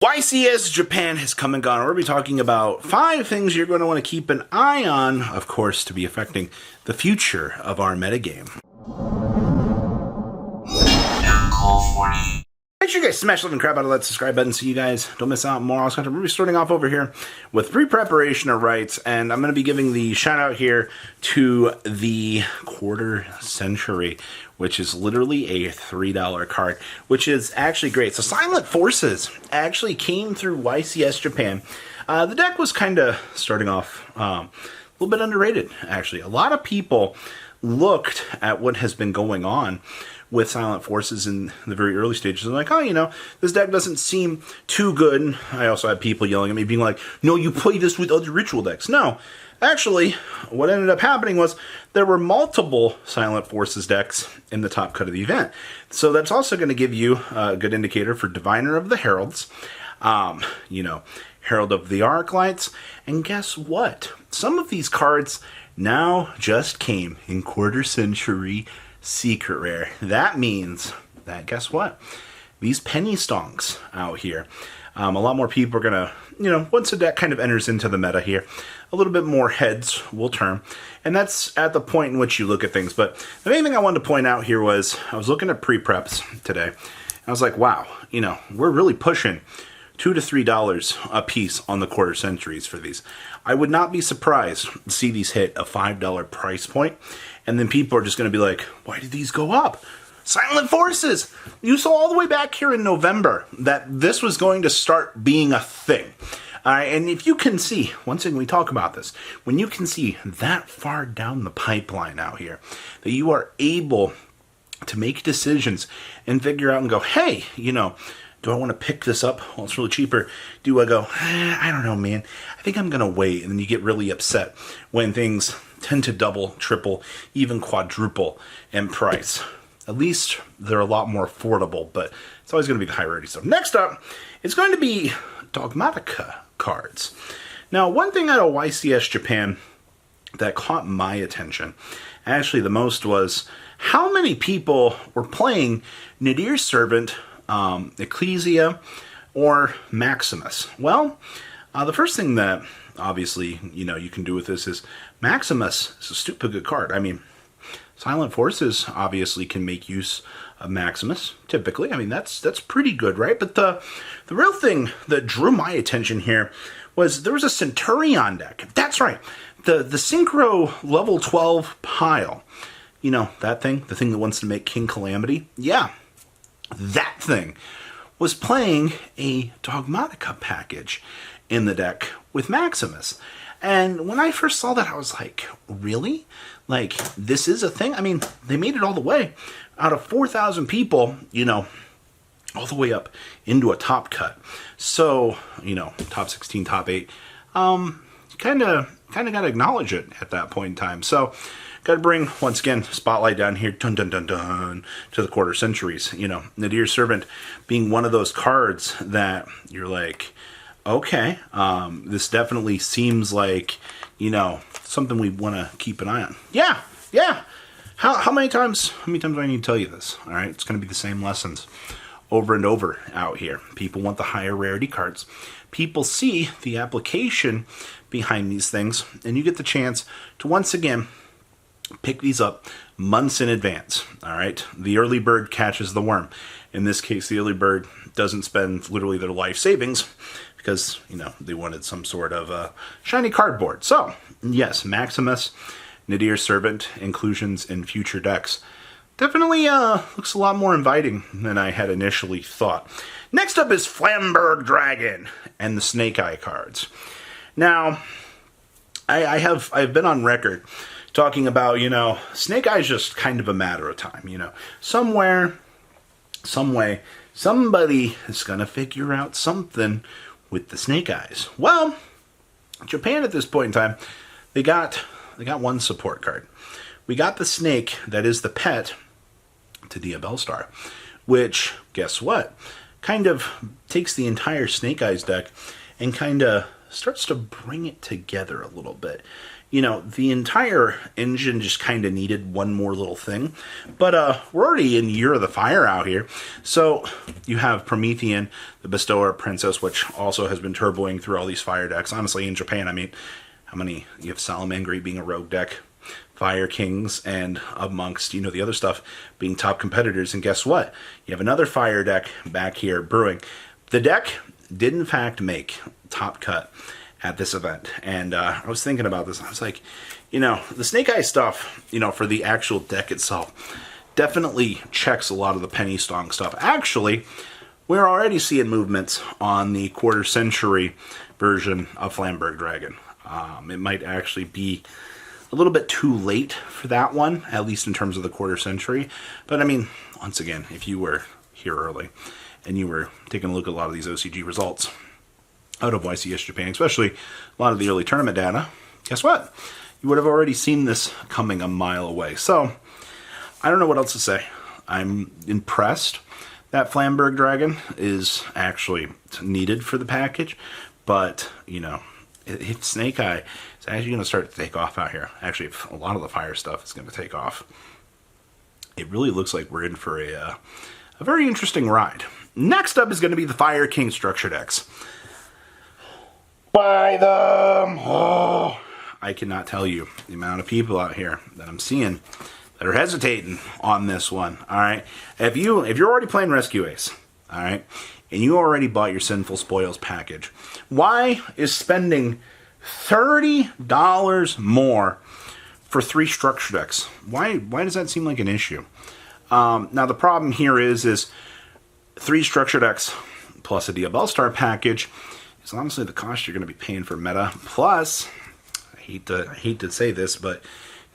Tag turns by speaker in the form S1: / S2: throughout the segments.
S1: YCSJ Japan has come and gone. We're going to be talking about 5 things you're going to want to keep an eye on, of course, to be affecting the future of our metagame. Make sure you guys smash the living crap out of that subscribe button so you guys don't miss out on more. Also, we're starting off over here with pre-preparation of rights, and I'm going to be giving the shout out here to the Quarter Century, which is literally a $3 card, which is actually great. So Silent Forces actually came through YCS Japan. The deck was kind of starting off a little bit underrated, actually. A lot of people looked at what has been going on with Silent Forces in the very early stages. And like, oh, you know, this deck doesn't seem too good. I also had people yelling at me, being like, no, you play this with other ritual decks. No. Actually, what ended up happening was there were multiple Silent Forces decks in the top cut of the event. So that's also going to give you a good indicator for Diviner of the Heralds, you know, Herald of the Arclights. And guess what? Some of these cards now just came in Quarter Century Secret Rare. That means that, guess what? These penny stonks out here, a lot more people are going to, you know, once the deck kind of enters into the meta here, a little bit more heads will turn. And that's at the point in which you look at things. But the main thing I wanted to point out here was I was looking at pre-preps today. And I was like, wow, you know, we're really pushing $2 to $3 a piece on the Quarter Centuries for these. I would not be surprised to see these hit a $5 price point. And then people are just going to be like, why did these go up? Silent Forces! You saw all the way back here in November that this was going to start being a thing. And if you can see, once again we talk about this, when you can see that far down the pipeline out here, that you are able to make decisions and figure out and go, hey, you know, do I want to pick this up? Well, it's really cheaper. Do I go, I don't know, man. I think I'm going to wait. And then you get really upset when things tend to double, triple, even quadruple in price. At least they're a lot more affordable, but it's always going to be the high rarity stuff. Next up, it's going to be dogmatica cards. Now, one thing out of YCS Japan that caught my attention, actually the most, was how many people were playing Nadir's Servant, Ecclesia, or Maximus. Well, the first thing that obviously, you know, you can do with this is Maximus is a stupid good card. I mean, Silent Forces obviously can make use of Maximus, typically. I mean, that's pretty good, right? But the real thing that drew my attention here was there was a Centurion deck. That's right. The Synchro level 12 pile. You know, that thing? The thing that wants to make King Calamity? Yeah, that thing was playing a Dogmatica package in the deck with Maximus. And when I first saw that, I was like, really? Like, this is a thing? I mean, they made it all the way out of 4,000 people, you know, all the way up into a top cut. So, you know, top 16, top 8. Kind of got to acknowledge it at that point in time. So, got to bring, once again, spotlight down here, dun dun dun dun, to the Quarter Centuries. You know, Nadir's Servant being one of those cards that you're like, okay, this definitely seems like, you know, something we want to keep an eye on. Yeah. How many times do I need to tell you this? All right, it's going to be the same lessons over and over out here. People want the higher rarity cards. People see the application behind these things, and you get the chance to once again pick these up months in advance. All right, the early bird catches the worm. In this case, the early bird doesn't spend literally their life savings because, you know, they wanted some sort of shiny cardboard. So, yes, Maximus, Nadir's Servant, inclusions in future decks. Definitely looks a lot more inviting than I had initially thought. Next up is Flamberg Dragon and the Snake Eye cards. Now, I've been on record talking about, you know, Snake Eye is just kind of a matter of time, you know. Somewhere, some way, somebody is going to figure out something with the Snake Eyes. Well, Japan at this point in time, they got one support card. We got the snake that is the pet to Diabellstar, which, guess what? Kind of takes the entire Snake Eyes deck and kind of starts to bring it together a little bit. You know, the entire engine just kind of needed one more little thing. But we're already in Year of the Fire out here. So you have Promethean, the Bestower, Princess, which also has been turboing through all these fire decks. Honestly, in Japan, I mean, how many? You have Salamangreat being a rogue deck, Fire Kings, and amongst, you know, the other stuff being top competitors. And guess what? You have another fire deck back here brewing. The deck did, in fact, make top cut at this event. And I was thinking about this. I was like, you know, the Snake Eye stuff, you know, for the actual deck itself, definitely checks a lot of the penny stong stuff. Actually, we're already seeing movements on the quarter century version of Flamberg Dragon. It might actually be a little bit too late for that one, at least in terms of the quarter century. But I mean, once again, if you were here early and you were taking a look at a lot of these OCG results out of YCS Japan, especially a lot of the early tournament data, guess what? You would have already seen this coming a mile away. So, I don't know what else to say. I'm impressed that Flamberg Dragon is actually needed for the package, but, you know, if Snake Eye is actually going to start to take off out here, actually, if a lot of the fire stuff is going to take off, it really looks like we're in for a very interesting ride. Next up is going to be the Fire King structure decks. Buy them! Oh, I cannot tell you the amount of people out here that I'm seeing that are hesitating on this one. All right, if you're already playing Rescue Ace, all right, and you already bought your Sinful Spoils package, why is spending $30 more for 3 structure decks? Why does that seem like an issue? Now the problem here is 3 structure decks plus a Diabellstar package is honestly the cost you're going to be paying for meta. Plus, I hate to say this, but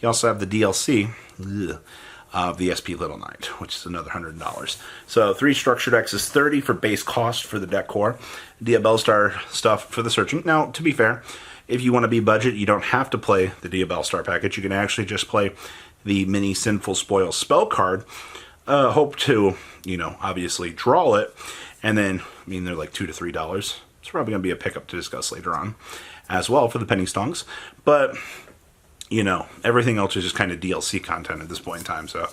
S1: you also have the DLC of the SP Little Knight, which is another $100. So 3 structure decks is $30 for base cost for the deck core. Diabellstar stuff for the searching. Now, to be fair, if you want to be budget, you don't have to play the Diabellstar package. You can actually just play the mini Sinful Spoil spell card. Hope to, you know, obviously draw it, and then, I mean, they're like $2 to $3. It's probably going to be a pickup to discuss later on as well for the penny stongs. But, you know, everything else is just kind of DLC content at this point in time. So,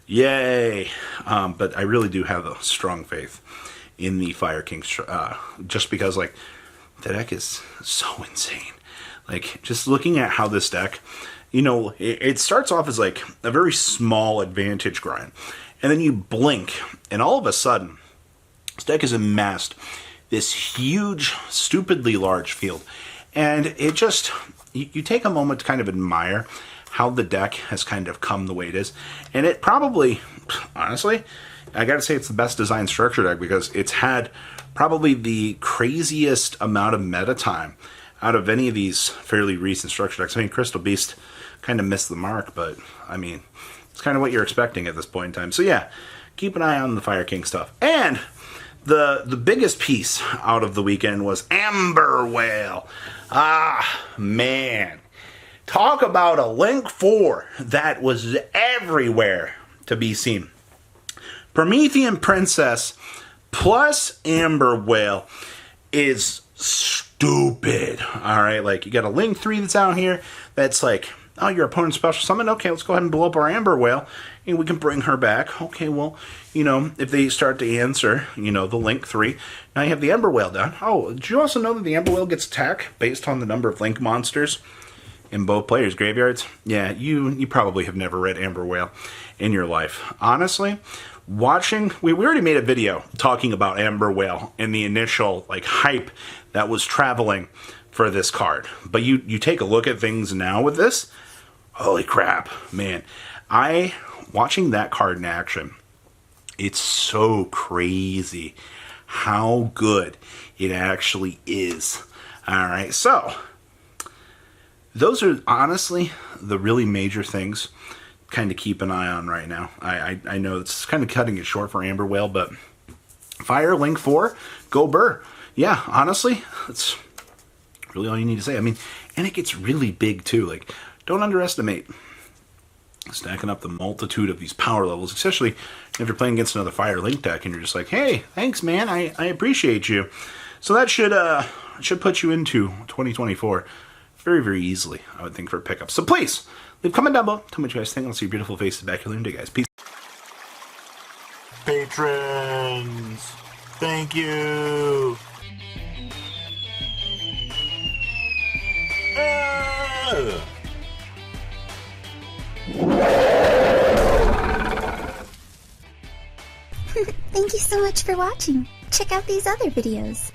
S1: yay. But I really do have a strong faith in the Fire King, just because, like, the deck is so insane. Like, just looking at how this deck, you know, it starts off as, like, a very small advantage grind. And then you blink, and all of a sudden, this deck has amassed this huge, stupidly large field. And it just, you take a moment to kind of admire how the deck has kind of come the way it is. And it probably, honestly, I gotta say it's the best designed structure deck because it's had probably the craziest amount of meta time out of any of these fairly recent structure decks. I mean, Crystal Beast kind of missed the mark, but I mean, it's kind of what you're expecting at this point in time. So yeah, keep an eye on the Fire King stuff. And the biggest piece out of the weekend was Amber Whale. Ah, man. Talk about a Link 4 that was everywhere to be seen. Promethean Princess plus Amber Whale is stupid. Alright, like you got a Link 3 that's out here that's like, oh, your opponent's special summon? Okay, let's go ahead and blow up our Amber Whale and we can bring her back. Okay, well, you know, if they start to answer, you know, the Link 3, now you have the Amber Whale done. Oh, did you also know that the Amber Whale gets attack based on the number of Link monsters in both players' graveyards? Yeah, you probably have never read Amber Whale in your life. Honestly, watching, we already made a video talking about Amber Whale and the initial, like, hype that was traveling for this card. But you take a look at things now with this, holy crap, man. Watching that card in action, it's so crazy how good it actually is. Alright, so those are honestly the really major things kind of keep an eye on right now. I know it's kind of cutting it short for Amber Whale, but Fire Link 4, go Burr. Yeah, honestly, that's really all you need to say. I mean, and it gets really big too. Like, don't underestimate stacking up the multitude of these power levels, especially if you're playing against another Fire Link deck and you're just like, hey, thanks man, I appreciate you. So that should should put you into 2024 very, very easily, I would think, for pickups. So please, leave a comment down below. Tell me what you guys think. I'll see your beautiful faces back here later today, guys. Peace.
S2: Patrons, thank you.
S3: Thank you so much for watching. Check out these other videos.